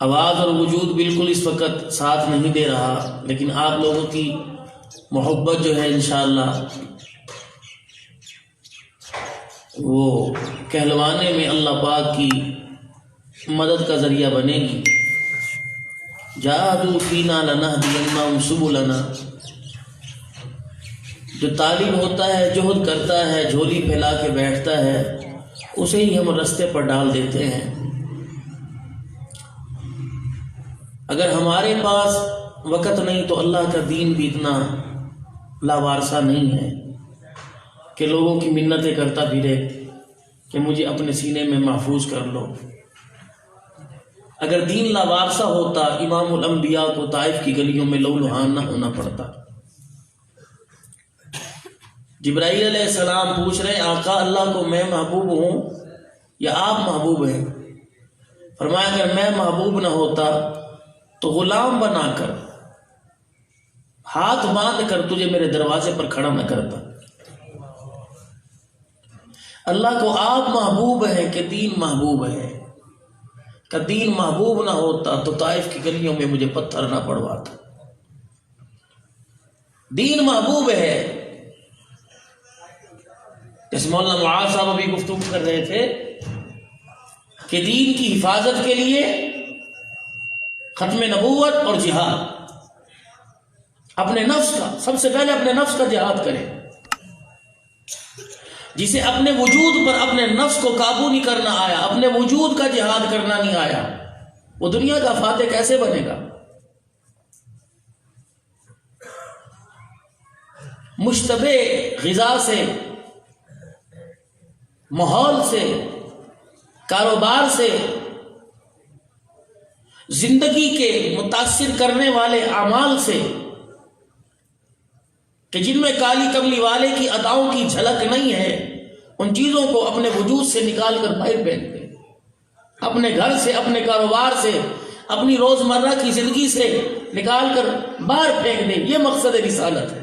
آواز اور وجود بالکل اس وقت ساتھ نہیں دے رہا، لیکن آپ لوگوں کی محبت جو ہے انشاءاللہ وہ کہلوانے میں اللہ پاک کی مدد کا ذریعہ بنے گی۔ جاہدوا فینا لنہدینہم سبلنا، جو طالب ہوتا ہے، جہد کرتا ہے، جھولی پھیلا کے بیٹھتا ہے، اسے ہی ہم رستے پر ڈال دیتے ہیں۔ اگر ہمارے پاس وقت نہیں تو اللہ کا دین بھی اتنا لاوارثہ نہیں ہے کہ لوگوں کی منتیں کرتا پھرے کہ مجھے اپنے سینے میں محفوظ کر لو۔ اگر دین لاوارثہ ہوتا، امام الانبیاء کو طائف کی گلیوں میں لہولہان نہ ہونا پڑتا۔ جبرائیل علیہ السلام پوچھ رہے ہیں آقا اللہ کو میں محبوب ہوں یا آپ محبوب ہیں؟ فرمایا اگر میں محبوب نہ ہوتا تو غلام بنا کر ہاتھ باندھ کر تجھے میرے دروازے پر کھڑا نہ کرتا۔ اللہ کو آپ محبوب ہیں کہ دین محبوب ہے، کہ دین محبوب نہ ہوتا تو طائف کی گلیوں میں مجھے پتھر نہ پڑواتا۔ دین محبوب ہے۔ جیسے مولانا معاذ صاحب ابھی گفتگو کر رہے تھے کہ دین کی حفاظت کے لیے ختم نبوت اور جہاد، اپنے نفس کا سب سے پہلے اپنے نفس کا جہاد کریں۔ جسے اپنے وجود پر اپنے نفس کو قابو نہیں کرنا آیا، اپنے وجود کا جہاد کرنا نہیں آیا، وہ دنیا کا فاتح کیسے بنے گا؟ مشتبہ غذا سے، ماحول سے، کاروبار سے، زندگی کے متاثر کرنے والے اعمال سے کہ جن میں کالی کملی والے کی اداؤں کی جھلک نہیں ہے، ان چیزوں کو اپنے وجود سے نکال کر باہر پھینک دیں، اپنے گھر سے، اپنے کاروبار سے، اپنی روزمرہ کی زندگی سے نکال کر باہر پھینک دیں۔ یہ مقصد رسالت ہے۔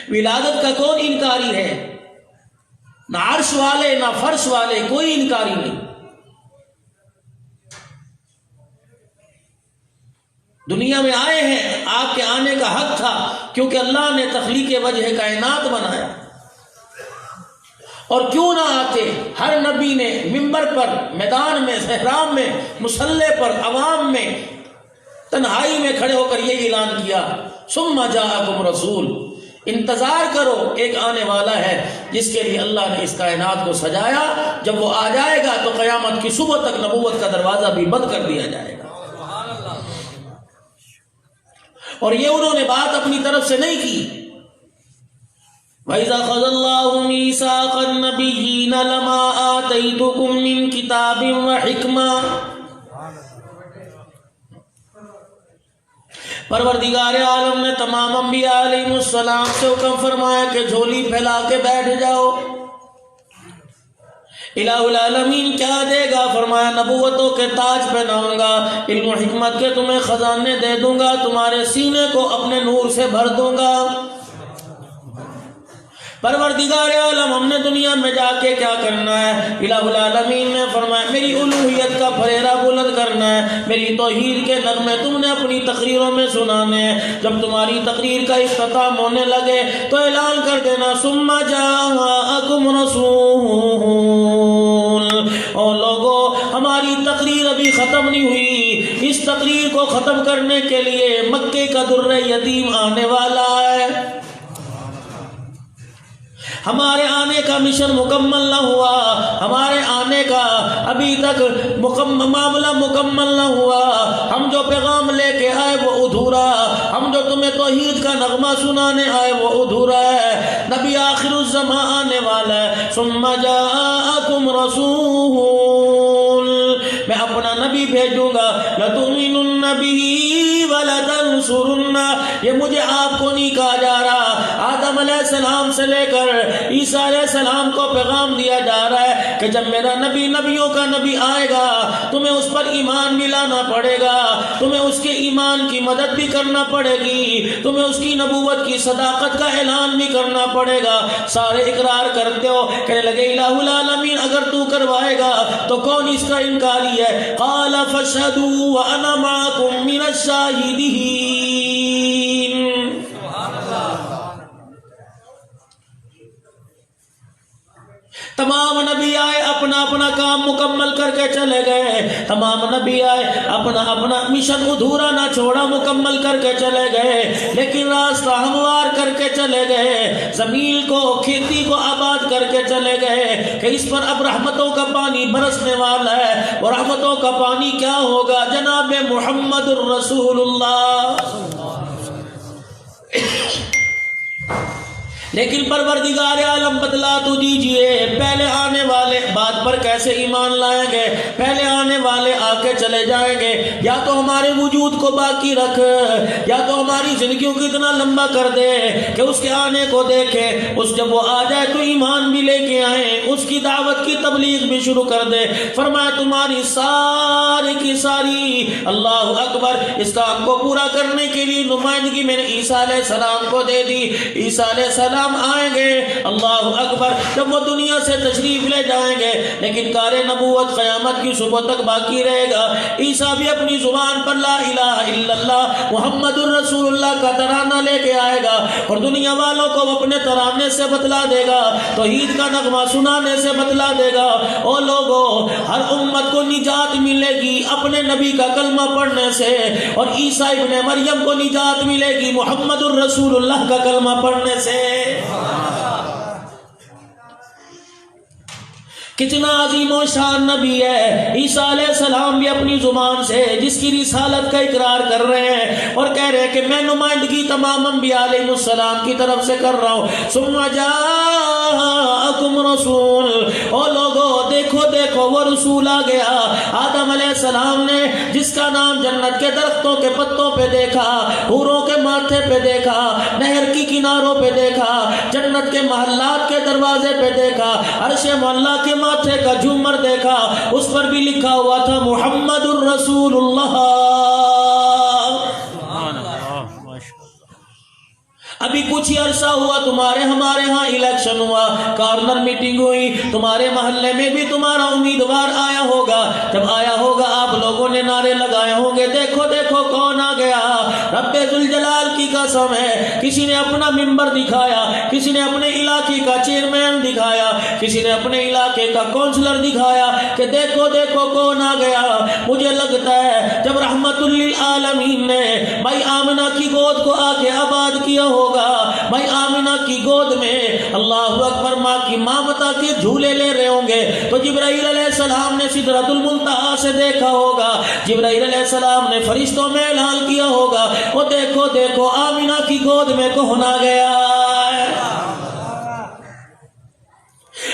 ولادت کا کون انکاری ہے؟ نہ عرش والے نہ فرش والے، کوئی انکاری نہیں۔ دنیا میں آئے ہیں، آپ کے آنے کا حق تھا، کیونکہ اللہ نے تخلیق وجہ کائنات بنایا۔ اور کیوں نہ آتے؟ ہر نبی نے منبر پر، میدان میں، صحرا میں، مصلی پر، عوام میں، تنہائی میں کھڑے ہو کر یہ اعلان کیا ثم جاءکم رسول، انتظار کرو، ایک آنے والا ہے جس کے لیے اللہ نے اس کائنات کو سجایا۔ جب وہ آ جائے گا تو قیامت کی صبح تک نبوت کا دروازہ بھی بند کر دیا جائے گا۔ اور یہ انہوں نے بات اپنی طرف سے نہیں کی۔ وَإِذَا أَخَذَ اللَّهُ مِيثَاقَ النَّبِيِّينَ لَمَا آتَيْتُكُم مِّن كِتَابٍ وَحِكْمَةٍ، پروردگار عالم نے تمام انبیاء علیہ السلام سے حکم فرمایا کہ جھولی پھیلا کے بیٹھ جاؤ۔ الہ العالمین کیا دے گا؟ فرمایا نبوتوں کے تاج پہناؤں گا، علم و حکمت کے تمہیں خزانے دے دوں گا، تمہارے سینے کو اپنے نور سے بھر دوں گا۔ پروردگار عالم ہم نے دنیا میں جا کے کیا کرنا ہے؟ الہ العالمین نے فرمایا میری الوہیت کا پھریرا بلند کرنا ہے، میری توحید کے نغمے تم نے اپنی تقریروں میں سنانے ہیں۔ جب تمہاری تقریر کا اختتام ہونے لگے تو اعلان کر دینا ثم جاءکم رسول، اور لوگوں ہماری تقریر ابھی ختم نہیں ہوئی، اس تقریر کو ختم کرنے کے لیے مکے کا در یتیم آنے والا ہے۔ ہمارے آنے کا مشن مکمل نہ ہوا، ہمارے آنے کا ابھی تک معاملہ مکمل نہ ہوا، ہم جو پیغام لے کے آئے وہ ادھورا، ہم جو تمہیں توحید کا نغمہ سنانے آئے وہ ادھورا ہے۔ نبی آخر الزمان آنے والا ہے۔ ثم جاءکم رسول، میں اپنا نبی بھیجوں گا، لتؤمنن بہ ولتنصرن، یہ مجھے آپ کو نہیں کہا جا رہا، آدم علیہ السلام سے لے کر عیسیٰ علیہ السلام کو پیغام دیا جا رہا ہے کہ جب میرا نبی نبیوں کا نبی آئے گا تمہیں اس پر ایمان بھی لانا پڑے گا، تمہیں اس کے ایمان کی مدد بھی کرنا پڑے گی، تمہیں اس کی نبوت کی صداقت کا اعلان بھی کرنا پڑے گا۔ سارے اقرار کرتے ہو، کہنے لگے الہ العالمین اگر تو کروائے گا تو کون اس کا انکاری ہے؟ قال فاشهدوا وانا معكم من الشاهدين۔ تمام نبی آئے اپنا اپنا کام مکمل کر کے چلے گئے، تمام نبی آئے اپنا اپنا مشن ادھورا نہ چھوڑا، مکمل کر کے چلے گئے، لیکن راستہ ہموار کر کے چلے گئے، زمین کو کھیتی کو آباد کر کے چلے گئے کہ اس پر اب رحمتوں کا پانی برسنے والا ہے۔ اور رحمتوں کا پانی کیا ہوگا؟ جناب محمد الرسول اللہ۔ لیکن پروردگار عالم بتلا تو دیجئے پہلے آنے والے بات پر کیسے ایمان لائیں گے؟ پہلے آنے والے آ کے چلے جائیں گے، یا تو ہمارے وجود کو باقی رکھ، یا تو ہماری زندگیوں کو اتنا لمبا کر دے کہ اس کے آنے کو دیکھے، اس جب وہ آ جائے تو ایمان بھی لے کے آئیں، اس کی دعوت کی تبلیغ بھی شروع کر دے۔ فرمایا تمہاری ساری کی ساری اللہ اکبر اس کام کو پورا کرنے کے لیے نمائندگی میں نے عیسیٰ علیہ السلام کو دے دی۔ عیسیٰ علیہ السلام آئیں گے، اللہ اکبر، جب وہ دنیا سے تشریف لے جائیں گے، لیکن کار نبوت قیامت کی صبح تک باقی رہے گا۔ عیسیٰ بھی اپنی زبان پر لا الہ الا اللہ محمد الرسول اللہ کا ترانہ لے کے آئے گا، اور دنیا والوں کو اپنے ترانے سے بتلا دے گا، توحید کا نغمہ سنانے سے بتلا دے گا۔ او لوگو، ہر امت کو نجات ملے گی اپنے نبی کا کلمہ پڑھنے سے، اور عیسیٰ ابن مریم کو نجات ملے گی محمد الرسول اللہ کا کلمہ پڑھنے سے۔ کتنا عظیم و شان نبی ہے عیسیٰ علیہ السلام بھی اپنی زبان سے جس کی رسالت کا اقرار کر رہے ہیں اور کہہ رہے ہیں کہ میں نمائندگی تمام انبیاء علیہ السلام کی طرف سے کر رہا ہوں۔ ثم جاءکم رسول، او لوگو دیکھو دیکھو وہ رسول آ گیا۔ آدم علیہ السلام نے جس کا نام جنت کے درختوں کے پتوں پہ دیکھا، حوروں کے ماتھے پہ دیکھا، نہر کی کناروں پہ دیکھا، جنت کے محلات کے دروازے پہ دیکھا، عرش معلیٰ کے ماتھے کا جھومر دیکھا، اس پر بھی لکھا ہوا تھا محمد الرسول اللہ۔ ابھی کچھ ہی عرصہ ہوا تمہارے ہمارے ہاں الیکشن ہوا، کارنر میٹنگ ہوئی، تمہارے محلے میں بھی تمہارا امیدوار آیا ہوگا۔ جب آیا ہوگا آپ لوگوں نے نعرے لگائے ہوں گے، دیکھو دیکھو کون آ گیا، رب ذوالجلال کی قسم ہے۔ کسی نے اپنا ممبر دکھایا، کسی نے اپنے علاقے کا چیئرمین دکھایا، کسی نے اپنے علاقے کا کونسلر دکھایا کہ دیکھو دیکھو کون آ گیا۔ مجھے لگتا ہے جب رحمت للعالمین نے بھائی آمنہ کی گود کو آ کے آباد کیا ہوگا، بھائی آمنہ کی گود میں اللہ اکبر ماں کی مامتا کے جھولے لے رہے ہوں گے، تو جبرائیل علیہ السلام نے سدرۃ المنتہا سے دیکھا ہوگا، جبرائیل علیہ السلام نے فرشتوں میں اعلان کیا ہوگا، وہ دیکھو دیکھو آمنہ کی گود میں کون آ گیا ہے۔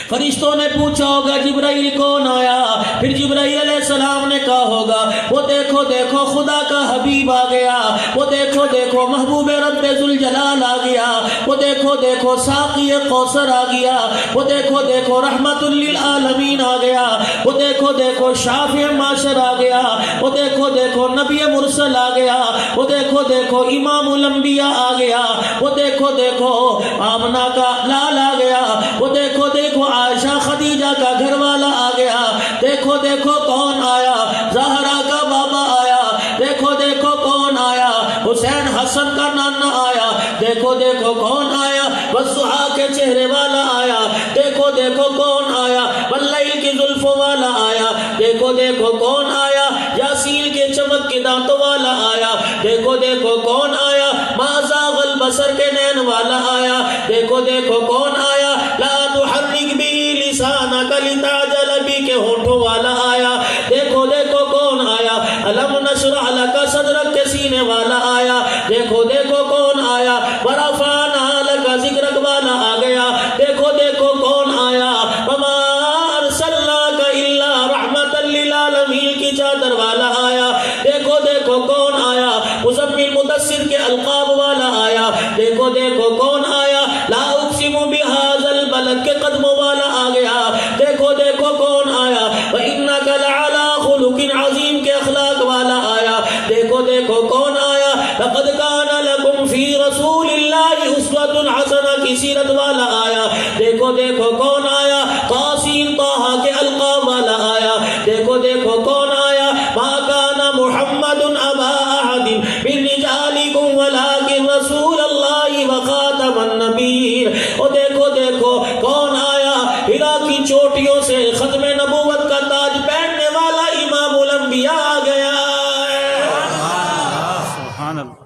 فرشتوں نے پوچھا ہوگا جبرائیل کون آیا، پھر جبرائیل علیہ السلام نے کہا ہوگا وہ دیکھو دیکھو خدا کا حبیب آ گیا، وہ دیکھو دیکھو محبوب رب ذوالجلال آ گیا، وہ دیکھو دیکھو ساقی کوثر آ گیا، وہ دیکھو دیکھو رحمت للعالمین آ گیا، وہ دیکھو دیکھو شافع معاشر آ گیا، وہ دیکھو دیکھو نبی مرسل آ گیا، وہ دیکھو دیکھو امام الانبیاء آ گیا، وہ دیکھو دیکھو آمنہ کا لال آ گیا، وہ دیکھو دیکھو عائشہ خدیجہ کا گھر والا آ گیا، دیکھو دیکھو کون آیا، زہرا کا بابا آیا، دیکھو دیکھو کون آیا، حسین حسن کا نانا آیا، دیکھو دیکھو کون آیا، والضحیٰ کے چہرے والا آیا، دیکھو دیکھو کون آیا، واللیل کی زلفوں والا آیا، دیکھو دیکھو کون آیا، یاسین کے چمک کے دانتوں والا آیا، دیکھو دیکھو کون آیا، ما زاغ البصر کے نین والا آیا، دیکھو دیکھو کون آیا، لا تحرک بھی لسانک لتعجل بھی کے ہونٹوں والا آیا، دیکھو دیکھو کون آیا، الم نشرح لک صدرک کے سینے والا آیا، دیکھو دیکھو کون آیا، ورفعنا لک ذکرک والا آ گیا، دیکھو دیکھو کون آیا، وما ارسلناک الا رحمتا للعالمین کی چادر والا آیا، دیکھو دیکھو کون آیا، مزمل مدثر کے القاب والا آیا، دیکھو دیکھو کون آیا، لا سیرت والا آیا، دیکھو دیکھو کون آیا، قاسین طٰہٰ کے القاب والا آیا، دیکھو دیکھو کون آیا، ما کان محمد ابا احد من رجالکم ولکن رسول اللہ وخاتم النبیین۔ اور دیکھو دیکھو کون آیا، ہرا کی چوٹیوں سے ختم نبوت کا تاج پہننے والا امام الانبیاء آ گیا۔ سبحان اللہ۔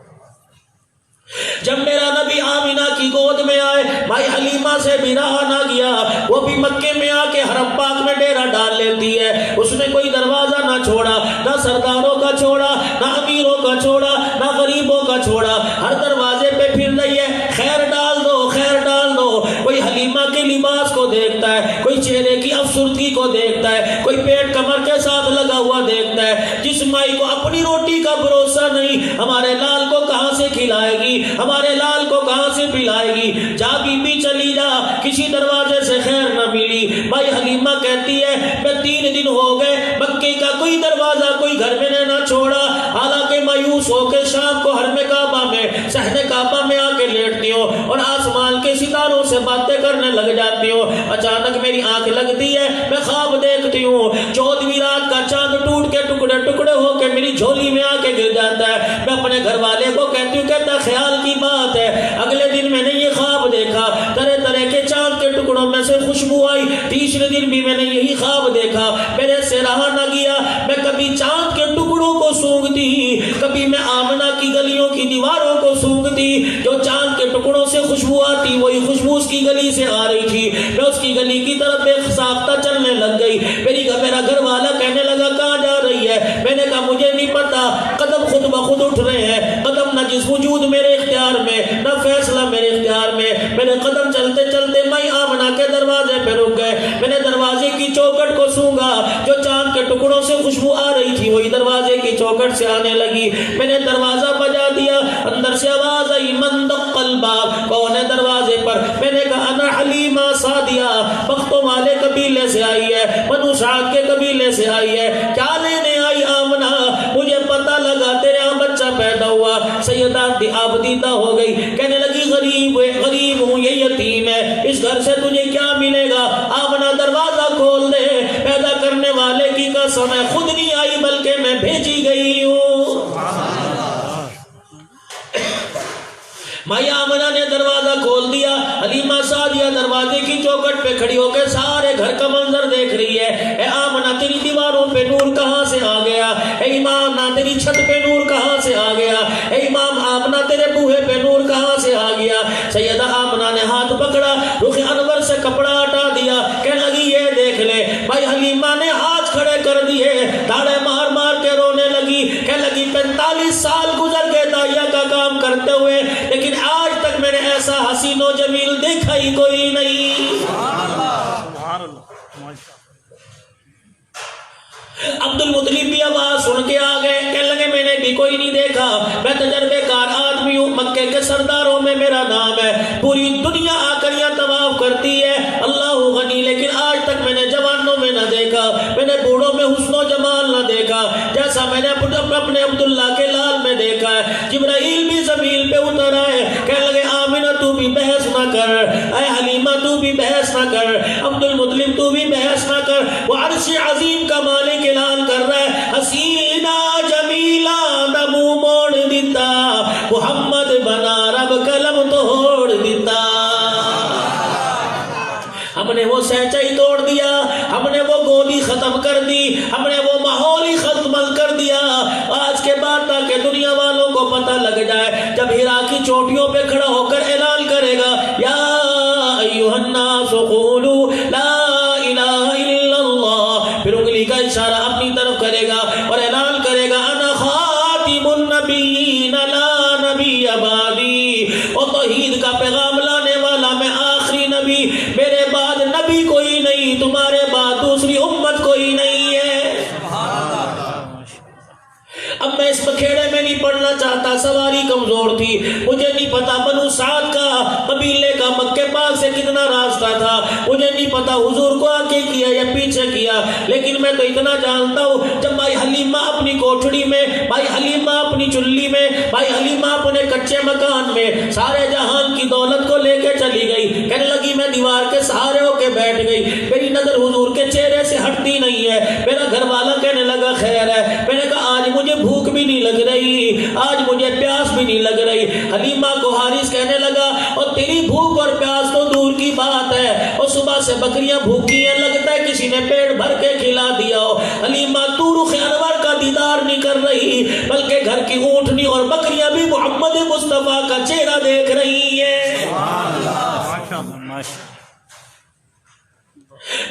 جب میرا نبی آمینہ کی گود میں آئے، بھائی حلیمہ سے بھی رہا نہ گیا، وہ بھی مکے میں آ کے حرم پاک میں ڈیرا ڈال لیتی ہے، اس نے کوئی دروازہ نہ چھوڑا، نہ سرداروں کا چھوڑا، نہ امیروں کا چھوڑا، نہ غریبوں کا چھوڑا، ہر دروازے پہ پھر رہی ہے، خیر ڈال دو، خیر ڈال دو۔ کوئی حلیمہ کے لباس کو دیکھتا ہے، کوئی چہرے کی افسردگی کو دیکھتا ہے، کوئی پیٹ کمر کے ساتھ لگا ہوا دیکھتا ہے، جس مائی کو اپنی روٹی کا بھروسہ نہیں، ہمارے لال کو کہاں سے کھلائے گی، ہمارے لال کو کہاں سے پلائے گی، جا بی بی چلی جا، کسی دروازے سے خیر نہ ملی۔ بھائی حلیمہ کہتی ہے میں 3 دن ہو گئے مکے کا کوئی دروازہ کوئی گھر میں نے نہ چھوڑا، حالانکہ مایوس ہو کے شام کو حرم کعبہ میں صحن کعبہ میں آ کے لیٹتی ہوں اور آسمان کے ستاروں سے باتیں کرنے لگ جاتی ہوں۔ اچانک میری آنکھ لگتی ہے، میں خواب دیکھتی ہوں، 14ویں رات کا چاند ٹوٹ کے ٹکڑے ٹکڑے ہو کے میری جھولی میں آ کے گر جاتا ہے۔ میں اپنے گھر والے کو کہتی ہوں، کہتا خیال کی بات ہے، اگلے دن میں نے یہ خواب دیکھا، طرح طرح کے چاند کے ٹکڑوں میں سے خوشبو آئی، تیسرے دن بھی میں نے یہی خواب دیکھا، میرے سے رہا نہ گیا، میں کبھی چاند کے ٹکڑوں کو سونگتی، کبھی میں آمنہ کی گلیوں کی دیواروں کو سونگتی، جو چاند کے ٹکڑوں سے خوشبو آتی وہی خوشبو اس کی گلی سے آ رہی تھی، میں اس کی گلی کی طرف بے ساختہ چلنے لگ گئی۔ میرا گھر والا کہنے لگا کہاں جا رہی ہے؟ میں نے کہا مجھے نہیں پتا، قدم خود بخود اٹھ رہے ہیں، قدم نہ جس وجود میرے اختیار میں، نہ فیصلہ میرے اختیار میں، میرے قدم چلتے چلتے میں آمنہ کے دروازے پہ رک گئے، میں نے دروازے کی چوکٹ کو سونگا، جو چاند کے ٹکڑوں سے خوشبو آ رہی تھی وہی دروازے کی چوکٹ سے آنے لگی، میں نے دروازہ بجا دیا، اندر سے آواز آئی من دق الباب، کون ہے دروازے پر؟ میں نے کہا انا حلیمہ سعدیہ، بختوں والے قبیلے سے آئی ہے، بنو سعد کے قبیلے سے آئی ہے، کیا لینے آئی آمنہ؟ مجھے پتہ لگا تیرے یہاں بچہ پیدا ہوا۔ سیدہ عابدیدہ ہو گئی، کہنے لگی غریب ہوں، یہ یتیم ہے، اس گھر سے تجھے کیا ملے گا؟ آمنہ دروازہ کھول دے، پیدا کرنے والے کی قسم ہے خود نہیں آئی بلکہ میں بھیجی گئی ہوں۔ مائی آمنہ نے دروازہ کھول دیا، حلیمہ سعدیہ دروازے کی چوکٹ پہ کھڑی ہو کے سارے گھر کا منظر دیکھ رہی ہے۔ اے آمنہ تیری دیواروں پہ نور کہاں سے آ گیا؟ اے امام نہ تیری چھت پہ نور کہاں سے آ گیا؟ اے امام آمنہ تیرے بوہے پہ نور کہاں سے آ گیا؟ سیدہ آمنہ نے ہاتھ پکڑا، رخ انور سے کپڑا ہٹا دیا، کہنے لگی یہ دیکھ لے۔ بھائی حلیمہ نے ہاتھ کھڑے کر دیے، داڑھے مار مار کے رونے لگی، کہنے لگی 45 سال گزر گئے داعیہ کا کام کرتے ہوئے، لیکن آج تک میں نے ایسا حسین و جمیل دیکھا ہی کوئی نہیں۔ عبد المطلب بھی آواز سن کے آ گئے، کہنے لگے میں نے بھی کوئی نہیں دیکھا، میں تجربے کار آدمی ہوں، مکے کے سرداروں میں میرا نام ہے، پوری دنیا آ کر یہاں طواف کرتی ہے، اللہ غنی، لیکن آج تک میں نے جوانوں میں نہ دیکھا، میں نے بوڑھوں میں حسن و جمال نہ دیکھا جیسا میں نے اپنے عبداللہ کے لال میں دیکھا ہے۔ جبرائیل بھی زمین پہ اتر آئے، کہنے لگے آمنہ تو بھی بحث نہ کر، اے حلیمہ تو بھی بحث نہ کر، عبد المطلب تو بھی بحث نہ کر، وہ عرش عظیم کا مالک اعلان کر رہا ہے، حسینہ جمیلہ نہ منہ موڑ دیتا، محمد بنا رب قلم توڑ دیتا۔ ہم نے وہ سینچا ہی توڑ دیا، ہم نے وہ گولی ختم کر دی، ہم نے وہ ماحول ہی ختم کر دیا۔ آج کے بعد تاکہ دنیا والوں کو پتہ لگ جائے، جب ہیرا کی چوٹیوں پہ کھڑا ہو کر اعلان کرے گا یا ایھا الناس قولوا لا الہ الا اللہ، پھر انگلی کا اشارہ اپنی طرف کرے گا اور اعلان کرے گا انا خاتم النبیین لا نبی بعدی، اور توحید کا پیغام لانے والا میں آخری نبی، میرے بعد نبی کوئی نہیں، تمہارے بعد دوسری امت کوئی نہیں ہے۔ اب میں اس بکھیڑے میں نہیں پڑھنا چاہتا، سواری کمزور تھی، مجھے نہیں پتا بنو سعد کا قبیلے کا مکے پاک سے کتنا راستہ واسطہ تھا، مجھے نہیں پتا حضور کو آگے کیا یا پیچھے کیا، لیکن میں تو اتنا جانتا ہوں جب بھائی حلیمہ اپنی کوٹھڑی میں، بھائی حلیمہ اپنی چلی میں، بھائی حلیمہ اپنے کچے مکان میں سارے جہان کی دولت کو لے کے چلی گئی، کہنے لگی میں دیوار کے سہارے ہو کے بیٹھ گئی، میری نظر حضور کے چہرے سے ہٹتی نہیں ہے۔ میرا گھر والا کہنے لگا خیر ہے، میں نے کہا آج مجھے بھوک بھی نہیں لگ رہی، آج مجھے پیاس بھی نہیں لگ رہی۔ حلیمہ کو حارث کہنے لگا اور تیری بھوک اور پیاس تو دور کی بات ہے، اور صبح سے بکریاں بھوکی ہیں، لگتا ہے کسی نے پیٹ بھر کے کھلا دیا ہو۔ حلیمہ تو رخ انور کا دیدار نہیں کر رہی، بلکہ گھر کی اونٹنی اور بکریاں بھی محمد مصطفیٰ کا چہرہ دیکھ رہی ہیں۔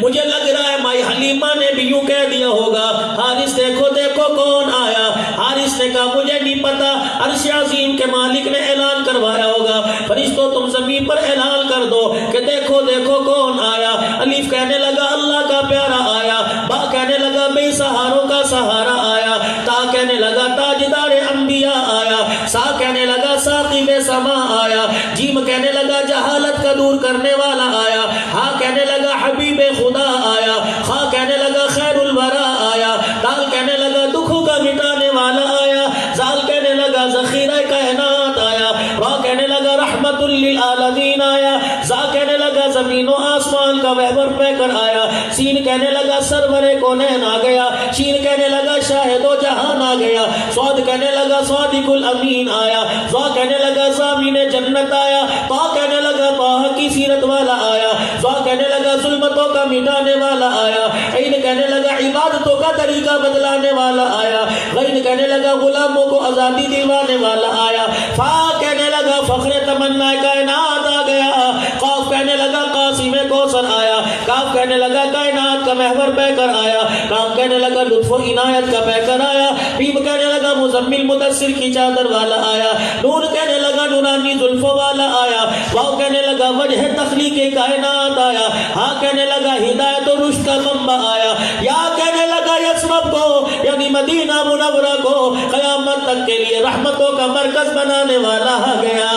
مجھے لگ رہا ہے مائی حلیمہ نے بھی یوں کہہ دیا ہوگا، حارث دیکھو دیکھو کون آیا۔ حارث نے کہا مجھے نہیں پتا، عرش عظیم کے مالک نے اعلان کروایا ہوگا، فرشتوں تم زمین پر اعلان کر دو کہ دیکھو دیکھو کون آیا۔ الف کہنے لگا اللہ کا پیارا آیا، با کہنے لگا بے سہاروں کا سہارا آیا، تا کہنے لگا تاجدار انبیاء آیا، سا کہنے لگا ساقب سما آیا، جیم کہنے لگا جہالت کا دور کرنے والا آیا، ہا کہنے لگا حبیب خدا آیا، خا کہنے لگا خیر الورا آیا، دال کہنے لگا دکھوں کا مٹانے والا آیا، زال کہنے لگا ذخیرہ کائنات آیا، را کہنے لگا رحمت للعالمین آیا، زا کہنے لگا زمین و آسمان کا وہبر پہ کر آیا، سین کہنے لگا سرور کونین آ گیا، شین کہنے لگا شاہد و جہان آ گیا، سعود کہنے لگا صادق الامین آیا، زا کہنے لگا زامین جنت آیا، تا کہنے لگا طہ کی سیرت والا آیا، زا کہنے لگا ظلمتوں کا مٹانے والا آیا، عین کہنے لگا عبادتوں کا طریقہ بدلانے والا آیا، غین کہنے لگا غلاموں کو آزادی دلوانے والا آیا، فا کہنے لگا فخر تمنا کائنات آ گیا، قاف کہنے لگا قاسم کوثر آیا، کاف کہنے لگا کائنات کا محور بہ کر آیا، کام کہنے لگا لطف و عنایت کا بہ کر آیا، بیم کہنے لگا مزمل مدثر کی چادر والا آیا، نور کہنے لگا نورانی زلفوں والا آیا، واو کہنے لگا وجہ تخلیق کائنات آیا، ہاں کہنے لگا ہدایت و رشد کا منبع آیا، یا کہنے لگا یثرب کو یعنی مدینہ منورہ کو قیامت تک کے لیے رحمتوں کا مرکز بنانے والا آ گیا۔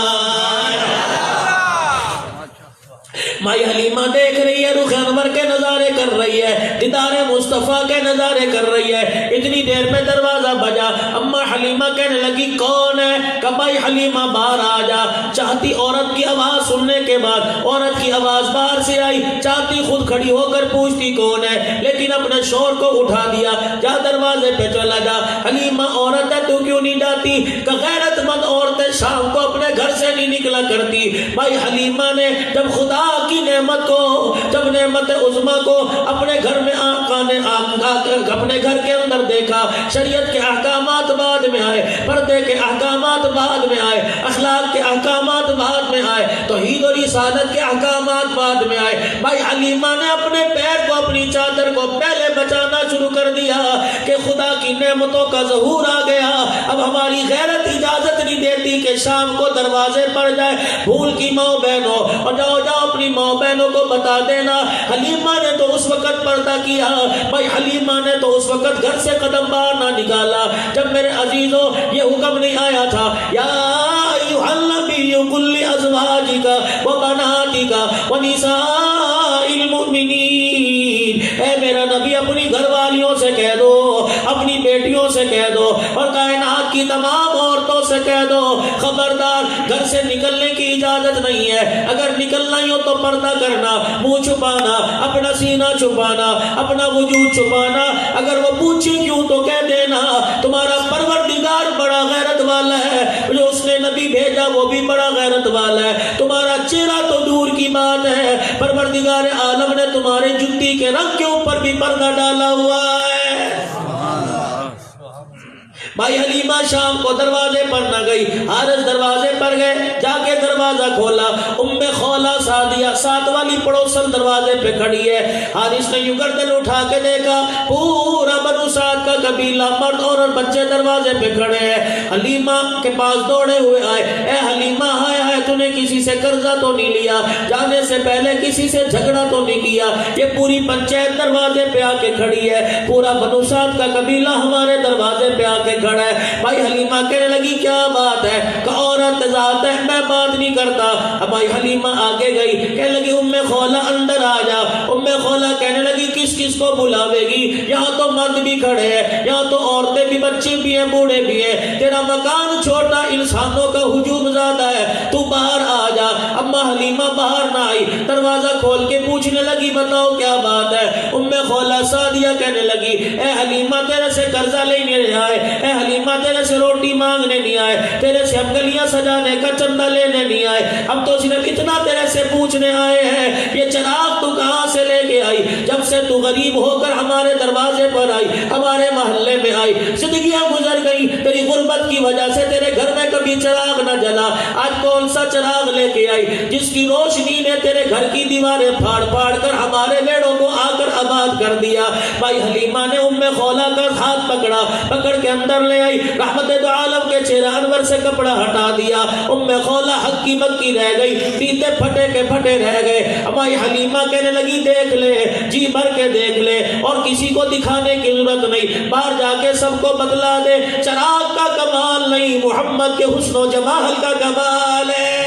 مائی حلیمہ دیکھ رہی ہے، رخ انور کے نظارے کر رہی ہے، دیدار مصطفیٰ کے نظارے کر رہی ہے۔ اتنی دیر میں دروازہ بجا، اما حلیمہ کہنے لگی کون ہے؟ کہ بھائی حلیمہ باہر آ جا۔ چاہتی عورت کی آواز سننے کے بعد عورت کی آواز باہر سے آئی، چاہتی خود کھڑی ہو کر پوچھتی کون ہے، لیکن اپنے شور کو اٹھا دیا، جا دروازے پہ چلا جا۔ حلیمہ عورت ہے تو کیوں نہیں جاتی؟ کہ غیرت مند عورتیں شام کو اپنے گھر سے نہیں نکلا کرتی۔ بھائی حلیمہ نے جب خدا کی نعمت کو، جب نعمت عظمیٰ کو اپنے گھر میں آقا نے اپنے گھر کے اندر دیکھا، شریعت کے احکامات بعد میں آئے، پردے کے احکامات بعد میں آئے، اخلاق کے احکامات بعد میں آئے، توحید اور رسالت کے احکامات بعد میں آئے۔ بھائی حلیمہ نے اپنے پیر کو، اپنی چادر کو پہلے بچانا شروع کر دیا کہ خدا کی نعمتوں کا ظہور آ گیا۔ اب ہماری غیرت اجازت نہیں دیتی کہ شام کو دروازے پر جائے۔ بھول کی ماں بہنوں، اور جاؤ جاؤ اپنی ماں بہنوں کو بتا دینا، حلیمہ نے تو اس وقت پردہ کیا، بھائی حلیمہ نے تو اس وقت گھر سے قدم باہر نہ نکالا جب میرے عزیزوں یہ حکم نہیں آیا تھا، یا ایھا النبی قل لازواجک وبناتک ونساء المؤمنین، اے میرا نبی اپنی گھر والیوں سے کہہ دو، اپنی بیٹیوں سے کہہ دو، اور کائنات کی تمام عورتوں سے کہہ دو، خبردار گھر سے نکلنے کی اجازت نہیں ہے، اگر نکلنا ہی ہو تو پردہ کرنا، منہ چھپانا، اپنا سینہ چھپانا، اپنا وجود چھپانا، اگر وہ پوچھے کیوں تو کہہ دینا تمہارا پروردگار بڑا غیرت والا ہے، جو اس نے نبی بھیجا وہ بھی بڑا غیرت والا ہے، تمہارا چہرہ تو دور کی بات ہے، پروردگار عالم نے تمہارے جوتی کے رنگ کے اوپر بھی پردہ ڈالا ہوا ہے۔ بھائی حلیمہ شام کو دروازے پر نہ گئی، حارث دروازے پر گئے، جا کے دروازہ کھولا، ام خولہ سعدیہ ساتھ والی پڑوسن دروازے پہ کھڑی ہے۔ حارث نے یوں گردن اٹھا کے دیکھا، پورا بنو سعد کا قبیلہ مرد اور بچے دروازے پہ کھڑے ہیں۔ حلیمہ کے پاس دوڑے ہوئے آئے، اے حلیمہ ہائے ہائے تو نے کسی سے قرضہ تو نہیں لیا، جانے سے پہلے کسی سے جھگڑا تو نہیں کیا، یہ پوری پنچایت دروازے پہ آ کے کھڑی ہے، پورا بنو سعد کا قبیلہ ہمارے دروازے پہ آ کے کھڑا ہے. بھائی حلیمہ کہنے لگی کیا بات ہے کہ عورت ذات ہے میں بات نہیں کرتا. اب بھائی حلیمہ آگے گئی کہنے لگی ام خولہ اندر آ جا. ام خولہ کہنے لگی کس کس کو بلاوے گی؟ یہاں تو مرد بھی کھڑے ہیں, یہاں تو عورتیں بھی, بچے بھی ہیں, بوڑھے بھی ہیں, تیرا مکان چھوٹا, انسانوں کا ہجوم زیادہ ہے, تو باہر آ جا. اما حلیمہ باہر نہ آئی, دروازہ کھول کے پوچھنے لگی بتاؤ کیا بات ہے؟ ام خولہ سعدیہ کہنے لگی اے حلیمہ تیرے سے قرضہ لینے نہیں آئے, اے حلیمہ تیرے سے روٹی مانگنے نہیں آئے, تیرے سے ہم گلیاں سجانے کا چندہ لینے نہیں آئے, ہم تو صرف اتنا تیرے سے پوچھنے آئے ہیں یہ چراغ تو کہاں سے لے کے آئی؟ جب سے تو غریب ہو کر ہمارے دروازے پر آئی, ہمارے محلے میں آئی, زندگیاں گزر گئی, تیری غربت کی وجہ سے تیرے گھر میں کبھی چراغ نہ جلا, آج کون سا چراغ لے کے آئی جس کی روشنی نے تیرے گھر کی دیواریں پھاڑ پھاڑ کر ہمارے بیڑوں کو آ کر آباد کر دیا. بھائی حلیمہ نے ام خولہ کا ہاتھ پکڑا, پکڑ کے اندر لے آئی, رحمت دو عالم کے چہرہ انور سے کپڑا ہٹا دیا. ام خولہ ہکی بکی رہ گئی, پیتے پھٹے کے پھٹے رہ گئے. ہماری حلیمہ کہنے لگی دیکھ لے, جی بھر کے دیکھ لے, اور کسی کو دکھانے کی ضرورت نہیں, باہر جا کے سب کو بتلا دے, چراغ کا کمال نہیں محمد کے حسن و جمال کا کمال ہے.